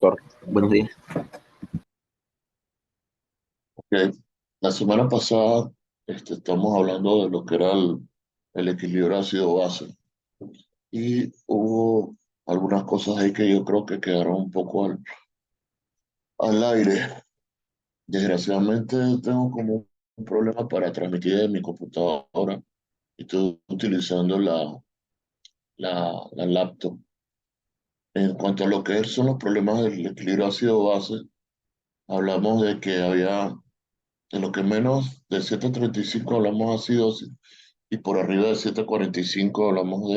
Doctor, buenos días. Ok. La semana pasada estamos hablando de lo que era el equilibrio ácido-base y hubo algunas cosas ahí que yo creo que quedaron un poco al aire. Desgraciadamente tengo como un problema para transmitir de mi computadora y estoy utilizando la laptop. En cuanto a lo que son los problemas del equilibrio ácido-base, hablamos de que había, de lo que menos de 735 hablamos de acidosis y por arriba de 745 hablamos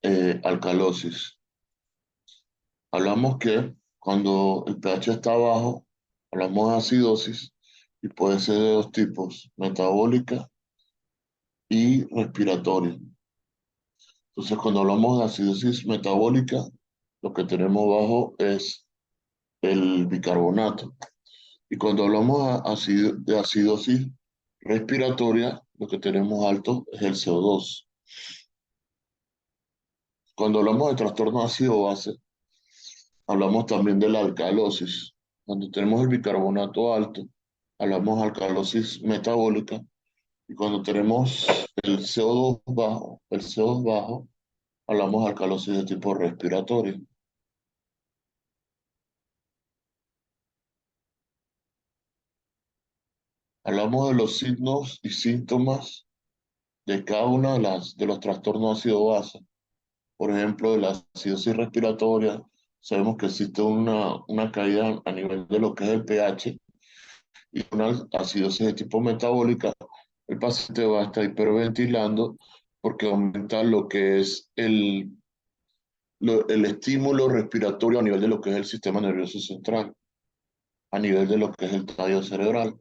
de alcalosis. Hablamos que cuando el pH está bajo, hablamos de acidosis y puede ser de dos tipos, metabólica y respiratoria. Entonces, cuando hablamos de acidosis metabólica, lo que tenemos bajo es el bicarbonato. Y cuando hablamos de acidosis respiratoria, lo que tenemos alto es el CO2. Cuando hablamos de trastorno ácido-base, hablamos también de la alcalosis. Cuando tenemos el bicarbonato alto, hablamos de alcalosis metabólica. Y cuando tenemos el CO2 bajo, hablamos de alcalosis de tipo respiratorio. Hablamos de los signos y síntomas de cada una de los trastornos ácido-base. Por ejemplo, de la acidosis respiratoria, sabemos que existe una caída a nivel de lo que es el pH y una acidosis de tipo metabólica. El paciente va a estar hiperventilando porque aumenta lo que es el estímulo respiratorio a nivel de lo que es el sistema nervioso central, a nivel de lo que es el tallo cerebral.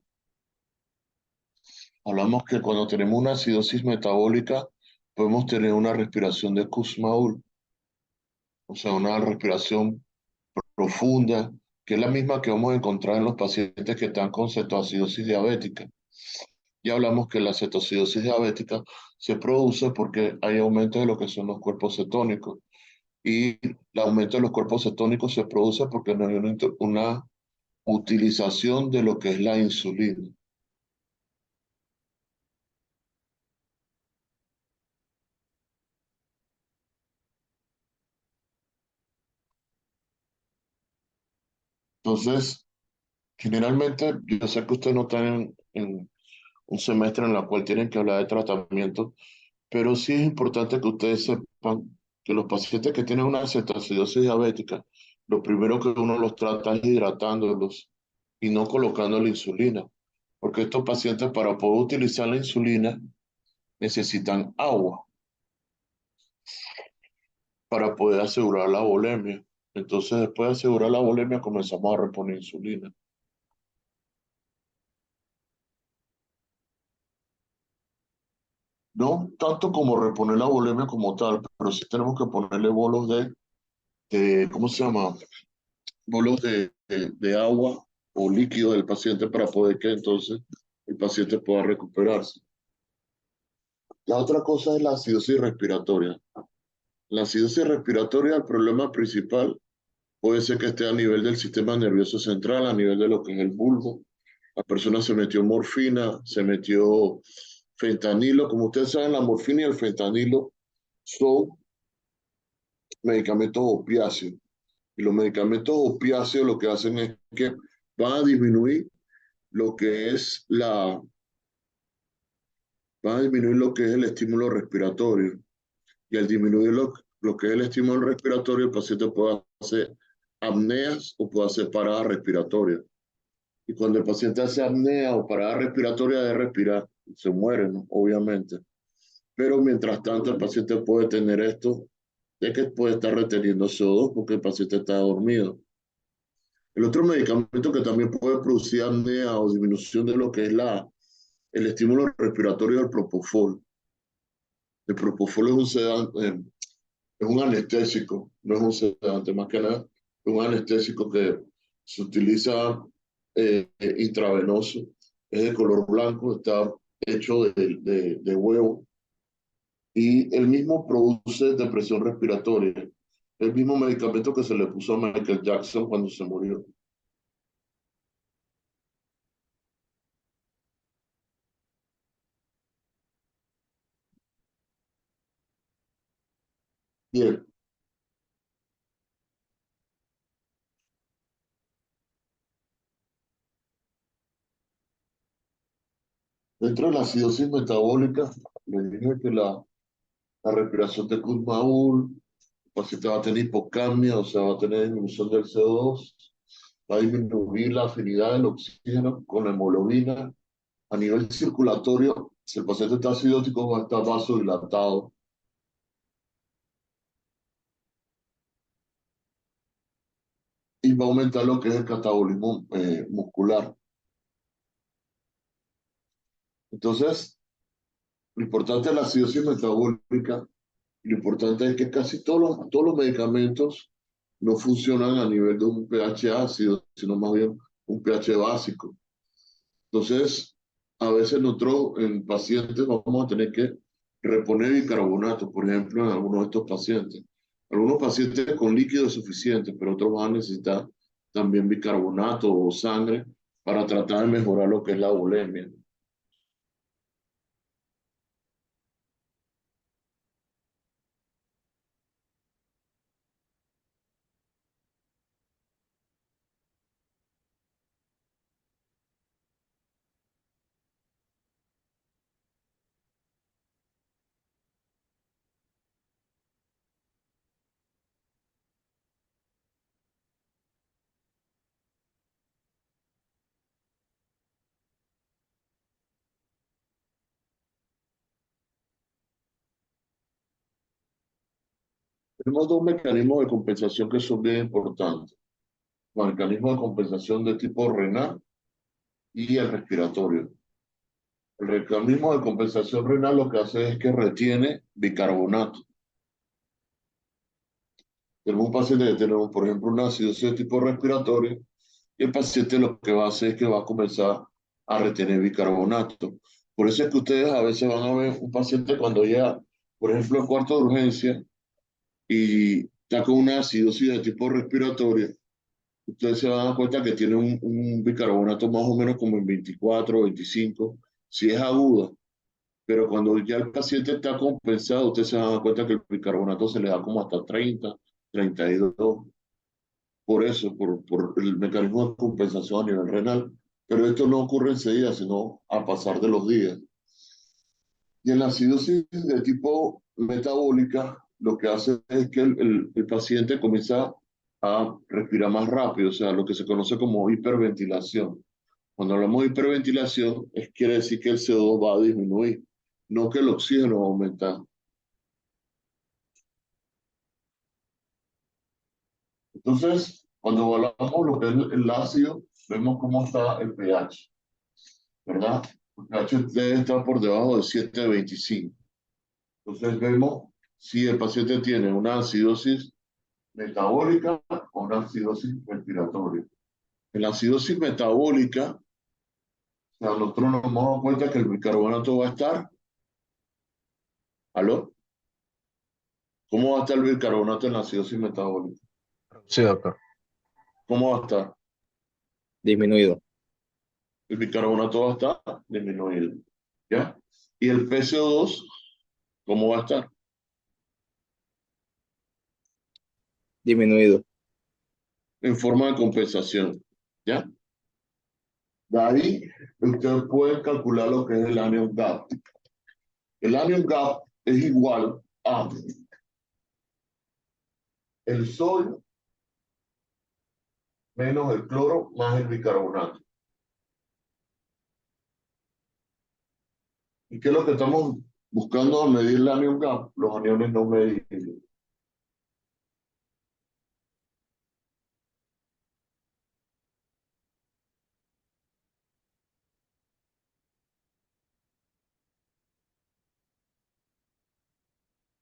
Hablamos que cuando tenemos una acidosis metabólica, podemos tener una respiración de Kussmaul, o sea, una respiración profunda, que es la misma que vamos a encontrar en los pacientes que están con cetoacidosis diabética. Ya hablamos que la cetoacidosis diabética se produce porque hay aumento de lo que son los cuerpos cetónicos. Y el aumento de los cuerpos cetónicos se produce porque no hay una utilización de lo que es la insulina. Entonces, generalmente, yo sé que ustedes no están en un semestre en el cual tienen que hablar de tratamiento, pero sí es importante que ustedes sepan que los pacientes que tienen una cetoacidosis diabética, lo primero que uno los trata es hidratándolos y no colocando la insulina, porque estos pacientes para poder utilizar la insulina necesitan agua para poder asegurar la volemia. Entonces, después de asegurar la volemia, comenzamos a reponer insulina. No tanto como reponer la volemia como tal, pero sí tenemos que ponerle bolos ¿cómo se llama? Bolos de agua o líquido del paciente para poder que entonces el paciente pueda recuperarse. La otra cosa es la acidosis respiratoria. La acidosis respiratoria, el problema principal puede ser que esté a nivel del sistema nervioso central, a nivel de lo que es el bulbo. La persona se metió morfina, se metió fentanilo. Como ustedes saben, la morfina y el fentanilo son medicamentos opiáceos. Y los medicamentos opiáceos lo que hacen es que van a disminuir lo que es van a disminuir lo que es el estímulo respiratorio. Y al disminuir lo que es el estímulo respiratorio, el paciente puede hacer apneas o puede hacer paradas respiratorias. Y cuando el paciente hace apnea o parada respiratoria de respirar, se muere, ¿no? Obviamente. Pero mientras tanto, el paciente puede tener esto de que puede estar reteniendo CO2 porque el paciente está dormido. El otro medicamento que también puede producir apnea o disminución de lo que es el estímulo respiratorio del propofol. El propofol es un sedante, es un anestésico, no es un sedante, más que nada, es un anestésico que se utiliza intravenoso, es de color blanco, está hecho de huevo y el mismo produce depresión respiratoria. el mismo medicamento que se le puso a Michael Jackson cuando se murió. Bien, dentro de la acidosis metabólica, le dije que la respiración de Kurzweil, el paciente va a tener hipocamia, o sea, va a tener disminución del CO2, va a disminuir la afinidad del oxígeno con la hemoglobina. A nivel circulatorio, si el paciente está acidótico, va a estar vasodilatado y va a aumentar lo que es el catabolismo muscular. Entonces, lo importante de la acidosis metabólica, lo importante es que casi todos los medicamentos no funcionan a nivel de un pH ácido, sino más bien un pH básico. Entonces, a veces nosotros en pacientes vamos a tener que reponer bicarbonato, por ejemplo, en algunos de estos pacientes. Algunos pacientes con líquido es suficiente, pero otros van a necesitar también bicarbonato o sangre para tratar de mejorar lo que es la bulimia. Tenemos dos mecanismos de compensación que son bien importantes. El mecanismo de compensación de tipo renal y el respiratorio. El mecanismo de compensación renal lo que hace es que retiene bicarbonato. Tenemos un paciente que tiene, por ejemplo, una acidosis de tipo respiratorio y el paciente lo que va a hacer es que va a comenzar a retener bicarbonato. Por eso es que ustedes a veces van a ver un paciente cuando llega, por ejemplo, al cuarto de urgencia y está con una acidosis de tipo respiratorio, ustedes se van a dar cuenta que tiene un bicarbonato más o menos como en 24 25, si es aguda. Pero cuando ya el paciente está compensado, ustedes se van a dar cuenta que el bicarbonato se le da como hasta 30, 32. Por eso, por el mecanismo de compensación a nivel renal. Pero esto no ocurre enseguida, sino a pasar de los días. Y en la acidosis de tipo metabólica, lo que hace es que el paciente comienza a respirar más rápido, o sea, lo que se conoce como hiperventilación. Cuando hablamos de hiperventilación, quiere decir que el CO2 va a disminuir, no que el oxígeno va a aumentar. Entonces, cuando evaluamos lo que es el ácido, vemos cómo está el pH, ¿verdad? El pH debe estar por debajo de 7,25. Entonces vemos si el paciente tiene una acidosis metabólica o una acidosis respiratoria. En la acidosis metabólica, o sea, nosotros nos hemos dado cuenta que el bicarbonato va a estar, ¿aló? ¿Cómo va a estar el bicarbonato en la acidosis metabólica? Sí, doctor. ¿Cómo va a estar? Disminuido. El bicarbonato va a estar disminuido, ¿ya? Y el PCO2, ¿cómo va a estar? Disminuido. En forma de compensación, ¿ya? De ahí, usted puede calcular lo que es el anion gap. El anion gap es igual a el sodio menos el cloro más el bicarbonato. ¿Y qué es lo que estamos buscando al medir el anion gap? Los aniones no medibles.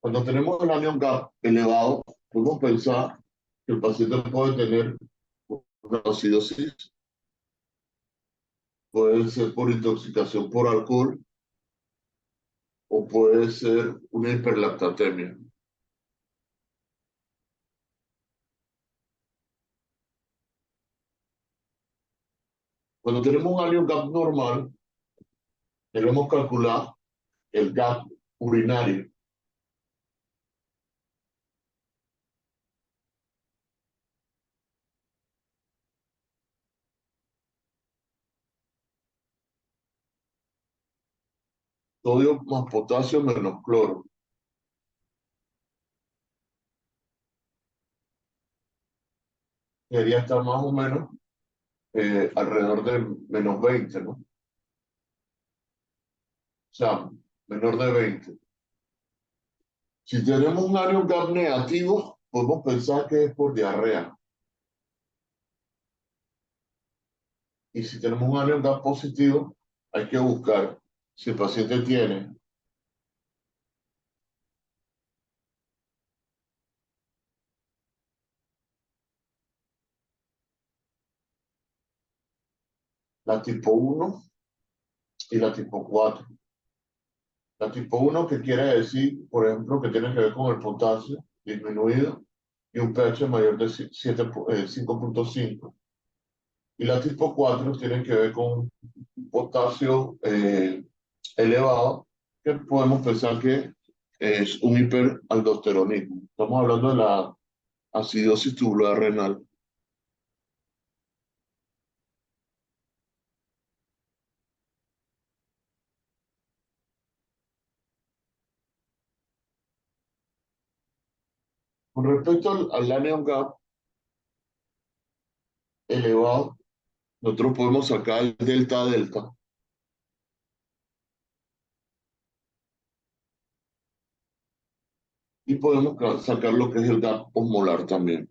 Cuando tenemos el anion gap elevado, podemos pensar que el paciente puede tener una acidosis, puede ser por intoxicación por alcohol o puede ser una hiperlactatemia. Cuando tenemos un ion gap normal, debemos calcular el gap urinario. Sodio más potasio menos cloro. Debería estar más o menos alrededor de -20, ¿no? O sea, menor de 20. Si tenemos un ion gap negativo, podemos pensar que es por diarrea. Y si tenemos un ion gap positivo, hay que buscar si el paciente tiene la tipo 1 y la tipo 4. La tipo 1 que quiere decir, por ejemplo, que tiene que ver con el potasio disminuido y un pH mayor de 5.5. Y la tipo 4 tiene que ver con potasio elevado, que podemos pensar que es un hiperaldosteronismo. Estamos hablando de la acidosis tubular renal. Con respecto al anion gap elevado, nosotros podemos sacar el delta delta y podemos sacar lo que es el gap osmolar también.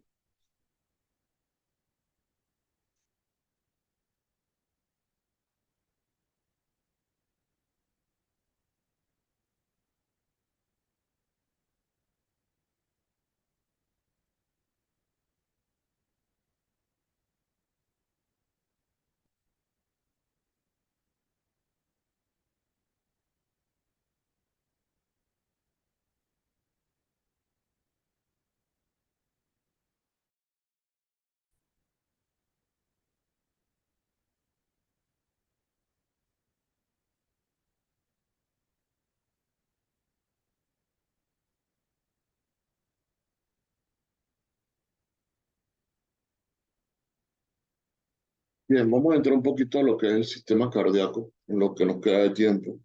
Bien, vamos a entrar un poquito a lo que es el sistema cardíaco, en lo que nos queda de tiempo.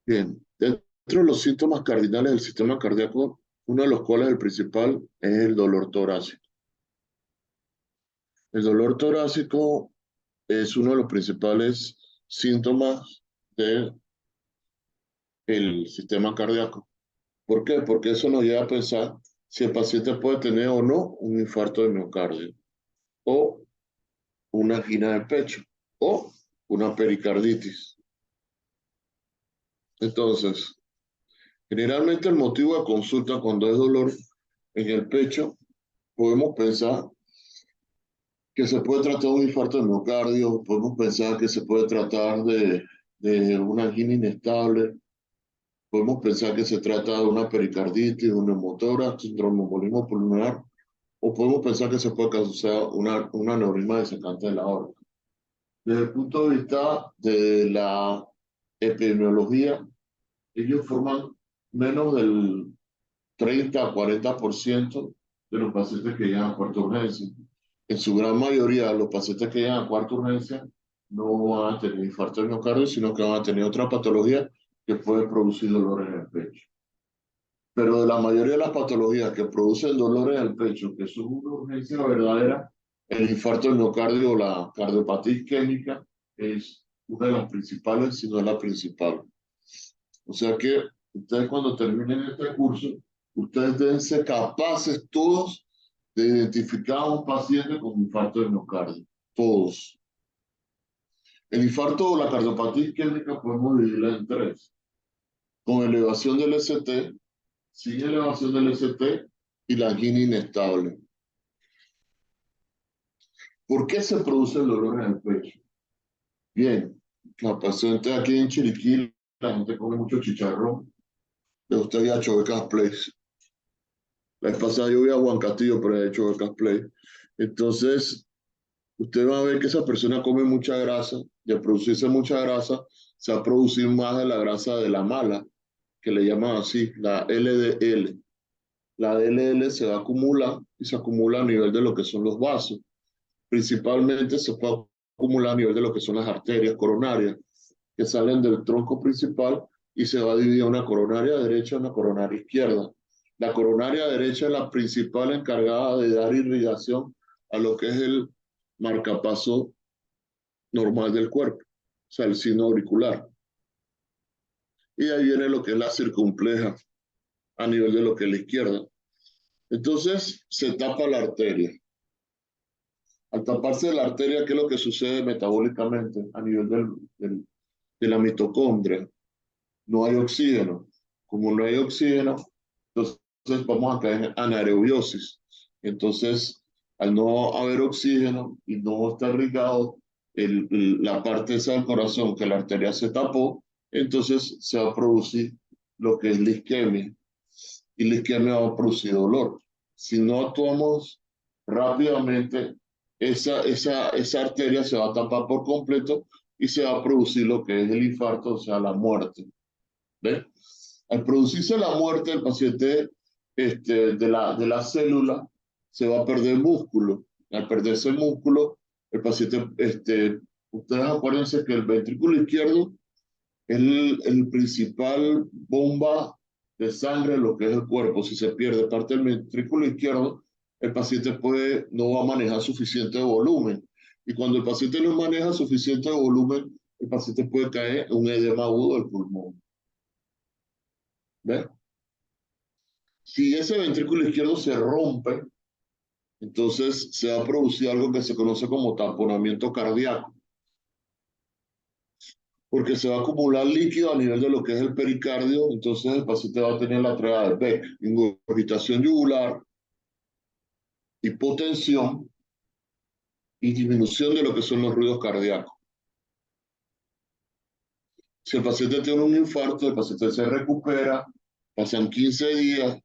Bien, dentro de los síntomas cardinales del sistema cardíaco, uno de los cuales el principal es el dolor torácico. El dolor torácico es uno de los principales síntomas del sistema cardíaco. ¿Por qué? Porque eso nos lleva a pensar si el paciente puede tener o no un infarto de miocardio, o una angina de pecho, o una pericarditis. Entonces, generalmente el motivo de consulta cuando es dolor en el pecho, podemos pensar que se puede tratar de un infarto de miocardio, podemos pensar que se puede tratar de una angina inestable, podemos pensar que se trata de una pericarditis, un neumotórax, un tromboembolismo pulmonar, o podemos pensar que se puede causar una aneurisma descendente de la aorta. Desde el punto de vista de la epidemiología, ellos forman menos del 30 a 40% de los pacientes que llegan a cuarta urgencia. En su gran mayoría, los pacientes que llegan a cuarta urgencia no van a tener infarto de miocardio, sino que van a tener otra patología que puede producir dolor en el pecho. Pero de la mayoría de las patologías que producen dolor en el pecho, que son una urgencia verdadera, el infarto de miocardio o la cardiopatía isquémica es una de las principales, si no es la principal. O sea que ustedes cuando terminen este curso, ustedes deben ser capaces todos de identificar a un paciente con infarto de miocardio. Todos. El infarto o la cardiopatía isquémica podemos dividirla en tres. Con elevación del ST, sin elevación del ST y la angina inestable. ¿Por qué se produce el dolor en el pecho? Bien, la paciente aquí en Chiriquí, la gente come mucho chicharrón, le gusta ir a Chovecas Place. La vez pasada yo vi a Juan Castillo, pero he hecho el cosplay. Entonces, usted va a ver que esa persona come mucha grasa, y al producirse mucha grasa, se va a producir más de la grasa de la mala, que le llaman así, la LDL. La LDL se va a acumular y se acumula a nivel de lo que son los vasos. Principalmente se puede acumular a nivel de lo que son las arterias coronarias, que salen del tronco principal y se va a dividir una coronaria derecha y una coronaria izquierda. La coronaria derecha es la principal encargada de dar irrigación a lo que es el marcapaso normal del cuerpo, o sea, el signo auricular. Y ahí viene lo que es la circunfleja a nivel de lo que es la izquierda. Entonces se tapa la arteria. Al taparse la arteria, ¿qué es lo que sucede metabólicamente a nivel de la mitocondria? No hay oxígeno. Como no hay oxígeno, entonces vamos a caer en anaerobiosis. Entonces, al no haber oxígeno y no estar irrigado la parte esa del corazón que la arteria se tapó, entonces se va a producir lo que es la isquemia. Y la isquemia va a producir dolor. Si no actuamos rápidamente, esa arteria se va a tapar por completo y se va a producir lo que es el infarto, o sea, la muerte. ¿Ves? Al producirse la muerte del paciente de la célula, se va a perder músculo. Al perderse el músculo, el paciente, ustedes acuérdense que el ventrículo izquierdo es el principal bomba de sangre en lo que es el cuerpo. Si se pierde parte del ventrículo izquierdo, el paciente no va a manejar suficiente volumen. Y cuando el paciente no maneja suficiente volumen, el paciente puede caer en un edema agudo del pulmón. ¿Ves? Si ese ventrículo izquierdo se rompe, entonces se va a producir algo que se conoce como tamponamiento cardíaco, porque se va a acumular líquido a nivel de lo que es el pericardio, entonces el paciente va a tener la triada de Beck, ingurgitación yugular, hipotensión y disminución de lo que son los ruidos cardíacos. Si el paciente tiene un infarto, el paciente se recupera, pasan 15 días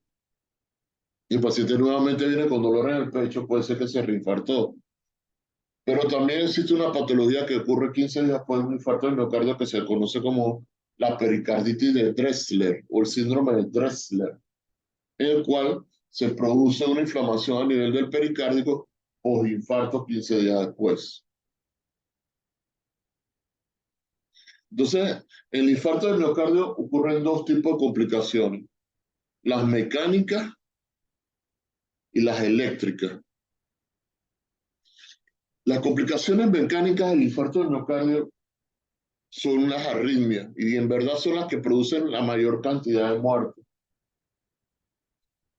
y el paciente nuevamente viene con dolor en el pecho, puede ser que se reinfartó. Pero también existe una patología que ocurre 15 días después de un infarto de miocardio que se conoce como la pericarditis de Drexler o el síndrome de Drexler, en el cual se produce una inflamación a nivel del pericárdico o infarto 15 días después. Entonces, el infarto del miocardio ocurre en dos tipos de complicaciones, las mecánicas y las eléctricas. Las complicaciones mecánicas del infarto del miocardio son las arritmias y en verdad son las que producen la mayor cantidad de muertes.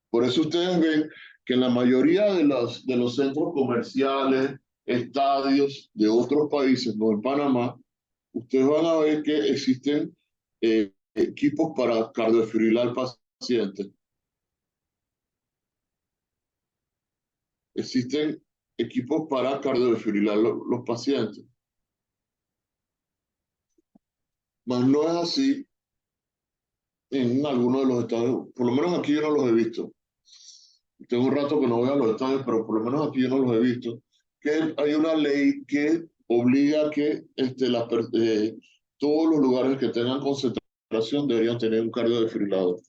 Por eso ustedes ven que en la mayoría de los centros comerciales, estadios de otros países, no en Panamá, ustedes van a ver que existen equipos para cardiofibrilar al paciente. Existen equipos para cardiofibrilar los pacientes. Mas no es así en algunos de los estados, por lo menos aquí yo no los he visto. Tengo un rato que no voy a los estadios, pero por lo menos aquí yo no los he visto, que hay una ley que obliga a que todos los lugares que tengan concentración deberían tener un cardiodesfibrilador.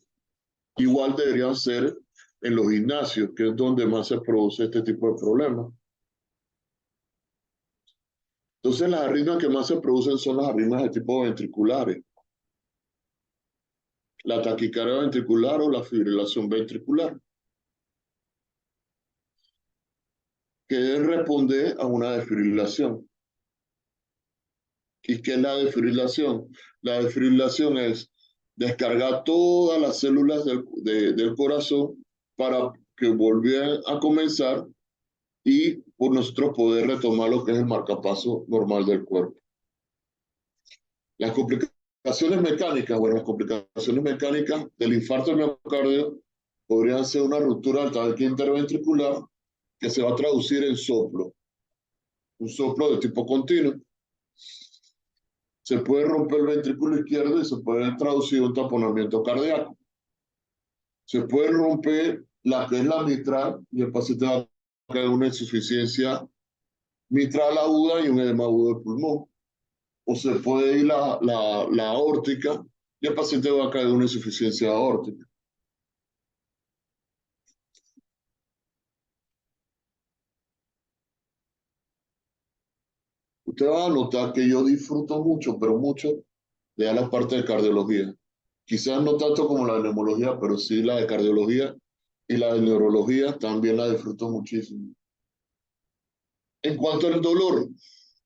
Igual deberían ser en los gimnasios, que es donde más se produce este tipo de problemas. Entonces las arritmias que más se producen son las arritmias de tipo ventriculares. La taquicardia ventricular o la fibrilación ventricular, que deben responder a una desfibrilación. ¿Y qué es la desfibrilación? La desfibrilación es descargar todas las células del corazón para que volvieran a comenzar y por nosotros poder retomar lo que es el marcapaso normal del cuerpo. Las complicaciones mecánicas, bueno, las complicaciones mecánicas del infarto de miocardio podrían ser una ruptura del tabique interventricular que se va a traducir en soplo, un soplo de tipo continuo. Se puede romper el ventrículo izquierdo y se puede traducir un taponamiento cardíaco. Se puede romper la que es la mitral, y el paciente va a caer en una insuficiencia mitral aguda y un edema agudo de pulmón. O se puede ir la aórtica y el paciente va a caer en una insuficiencia aórtica. Usted va a notar que yo disfruto mucho, pero mucho, de la parte de cardiología. Quizás no tanto como la de neumología, pero sí la de cardiología y la de neurología también la disfruto muchísimo. En cuanto al dolor,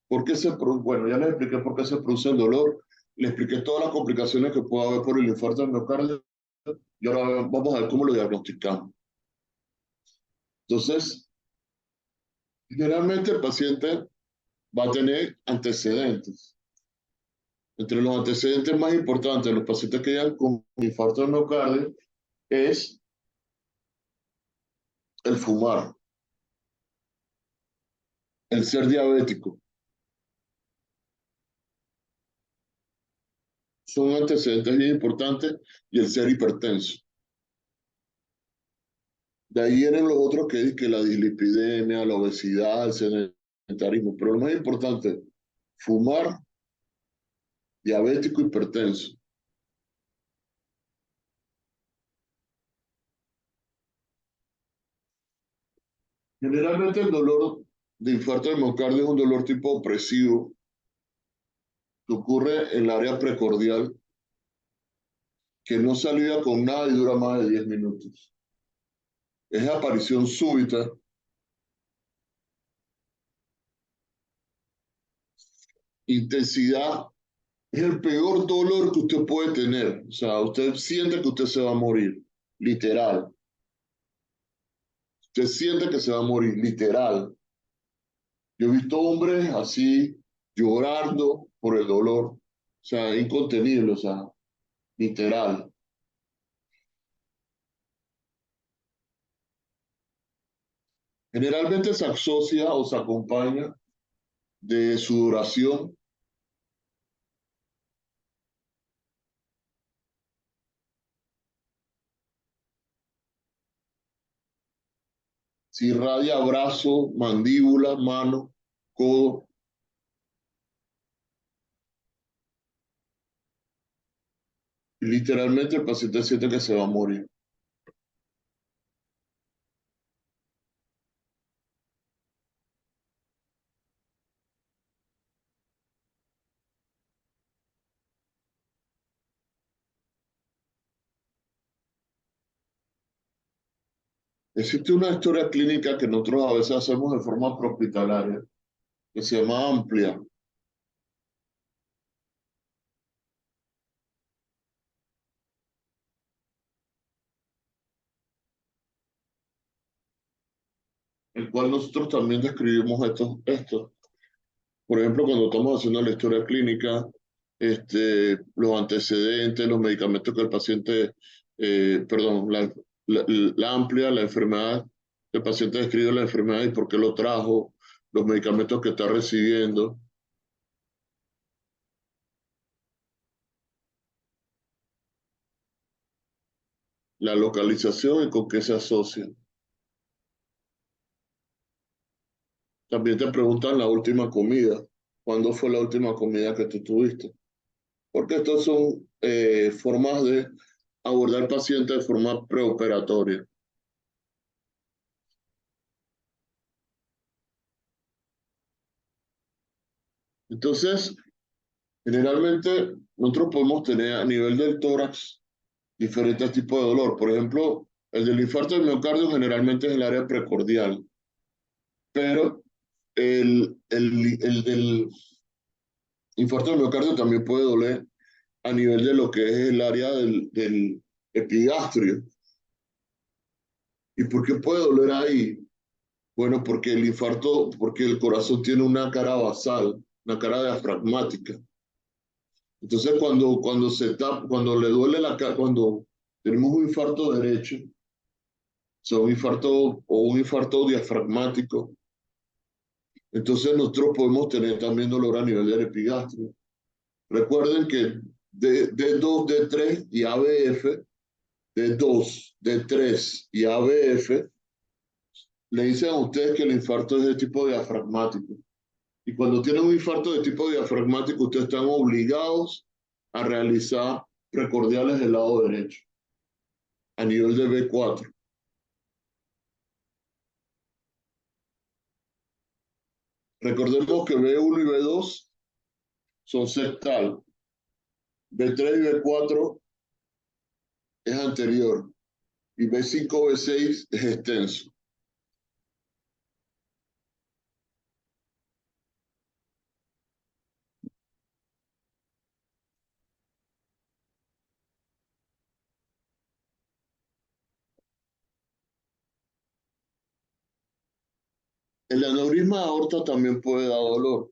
¿por qué se produce? Bueno, ya les expliqué por qué se produce el dolor, le expliqué todas las complicaciones que puede haber por el infarto del miocardio y ahora vamos a ver cómo lo diagnosticamos. Entonces, generalmente el paciente va a tener antecedentes. Entre los antecedentes más importantes de los pacientes que llegan con infarto del miocardio es el fumar, el ser diabético. Son antecedentes bien importantes y el ser hipertenso. De ahí vienen los otros que es que la dislipidemia, la obesidad, el sedentarismo. Pero lo más importante, fumar, diabético, hipertenso. Generalmente el dolor de infarto de miocardio es un dolor tipo opresivo que ocurre en el área precordial, que no se alivia con nada y dura más de 10 minutos. Es aparición súbita, intensidad, es el peor dolor que usted puede tener. O sea, usted siente que usted se va a morir, literal. Usted siente que se va a morir, literal. Yo he visto hombres así llorando por el dolor, o sea, incontenible, o sea, literal. Generalmente se asocia o se acompaña de sudoración, si irradia brazo, mandíbula, mano, codo. Literalmente el paciente siente que se va a morir. Existe una historia clínica que nosotros a veces hacemos de forma prehospitalaria, que se llama amplia, el cual nosotros también describimos esto. Por ejemplo, cuando estamos haciendo la historia clínica, los antecedentes, los medicamentos que el paciente, perdón, la amplia, la enfermedad, el paciente describe la enfermedad y por qué lo trajo, los medicamentos que está recibiendo, la localización y con qué se asocia. También te preguntan la última comida. ¿Cuándo fue la última comida que tú tuviste? Porque estas son formas de abordar al paciente de forma preoperatoria. Entonces, generalmente nosotros podemos tener a nivel del tórax diferentes tipos de dolor. Por ejemplo, el del infarto del miocardio generalmente es el área precordial, pero el del infarto del miocardio también puede doler a nivel de lo que es el área del epigastrio. ¿Y por qué puede doler ahí? Bueno, porque el infarto, porque el corazón tiene una cara basal, una cara diafragmática. Entonces, cuando le duele la cara, cuando tenemos un infarto derecho, o sea, un infarto o un infarto diafragmático, entonces nosotros podemos tener también dolor a nivel del epigastrio. Recuerden que D2, D3 y ABF D2, D3 y ABF, le dicen a ustedes que el infarto es de tipo diafragmático. Y cuando tienen un infarto de tipo diafragmático, ustedes están obligados a realizar precordiales del lado derecho, a nivel de B4. Recordemos que B1 y B2 son septal, B3 y B4 es anterior, y B5, B6 es extenso. El aneurisma de aorta también puede dar dolor.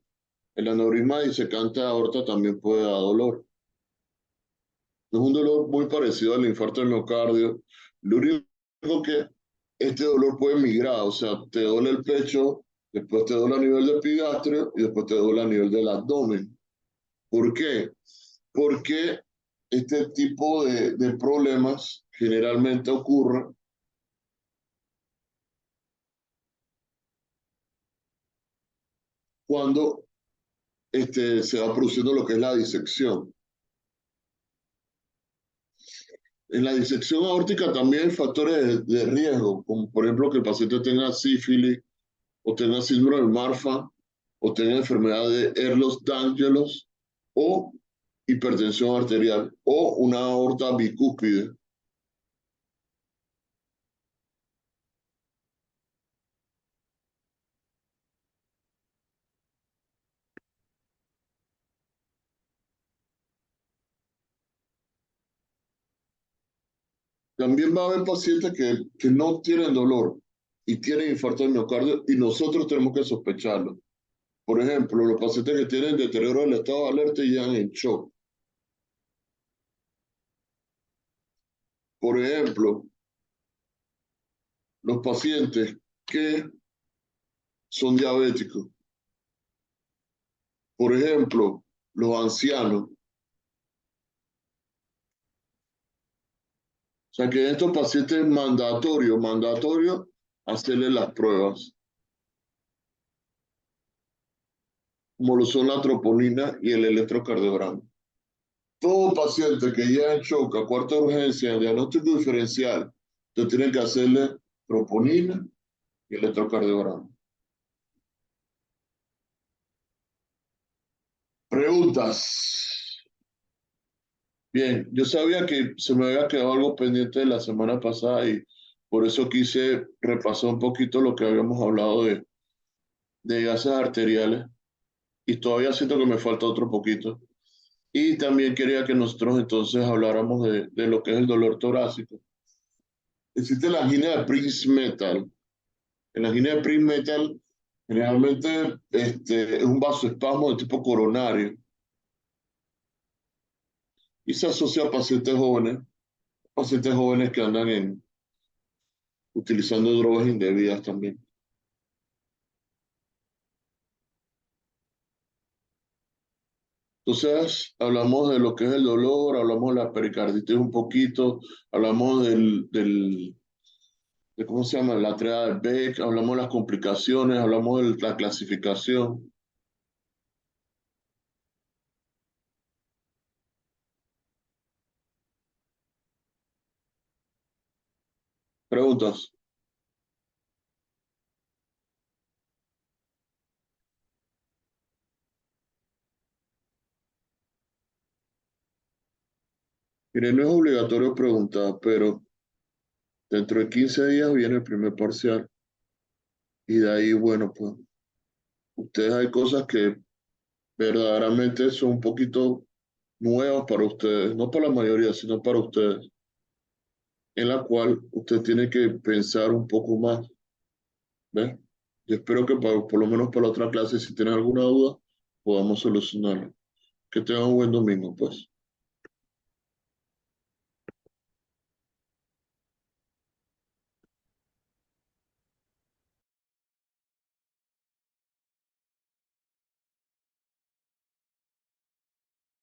El aneurisma disecante de aorta también puede dar dolor. Es un dolor muy parecido al infarto del miocardio. Lo único que este dolor puede migrar, o sea, te duele el pecho, después te duele a nivel del epigastrio y después te duele a nivel del abdomen. ¿Por qué? Porque este tipo de problemas generalmente ocurren cuando se va produciendo lo que es la disección. En la disección aórtica también hay factores de riesgo, como por ejemplo que el paciente tenga sífilis o tenga síndrome de Marfan o tenga enfermedad de Ehlers-Danlos o hipertensión arterial o una aorta bicúspide. También va a haber pacientes que no tienen dolor y tienen infarto de miocardio y nosotros tenemos que sospecharlo. Por ejemplo, los pacientes que tienen deterioro del estado de alerta y llegan en shock. Por ejemplo, los pacientes que son diabéticos. Por ejemplo, los ancianos. O sea que estos pacientes mandatorio hacerle las pruebas, como lo son la troponina y el electrocardiograma. Todo paciente que ya en shock a cuarta urgencia en diagnóstico diferencial, te tienen que hacerle troponina y electrocardiograma. Preguntas. Bien, yo sabía que se me había quedado algo pendiente de la semana pasada y por eso quise repasar un poquito lo que habíamos hablado de gases arteriales y todavía siento que me falta otro poquito. Y también quería que nosotros entonces habláramos de lo que es el dolor torácico. Existe la angina de Prince-Metal. En la angina de Prince-Metal generalmente es un vasoespasmo de tipo coronario y se asocia a pacientes jóvenes que andan utilizando drogas indebidas también. Entonces, hablamos de lo que es el dolor, hablamos de la pericarditis un poquito, hablamos de cómo se llama, la triada de Beck, hablamos de las complicaciones, hablamos de la clasificación. Preguntas. Mire, no es obligatorio preguntar, pero dentro de 15 días viene el primer parcial y de ahí, bueno, pues ustedes hay cosas que verdaderamente son un poquito nuevas para ustedes, no para la mayoría, sino para ustedes, en la cual usted tiene que pensar un poco más, ¿ves? Yo espero que por lo menos para la otra clase, si tienen alguna duda, podamos solucionarla. Que tengan un buen domingo, pues.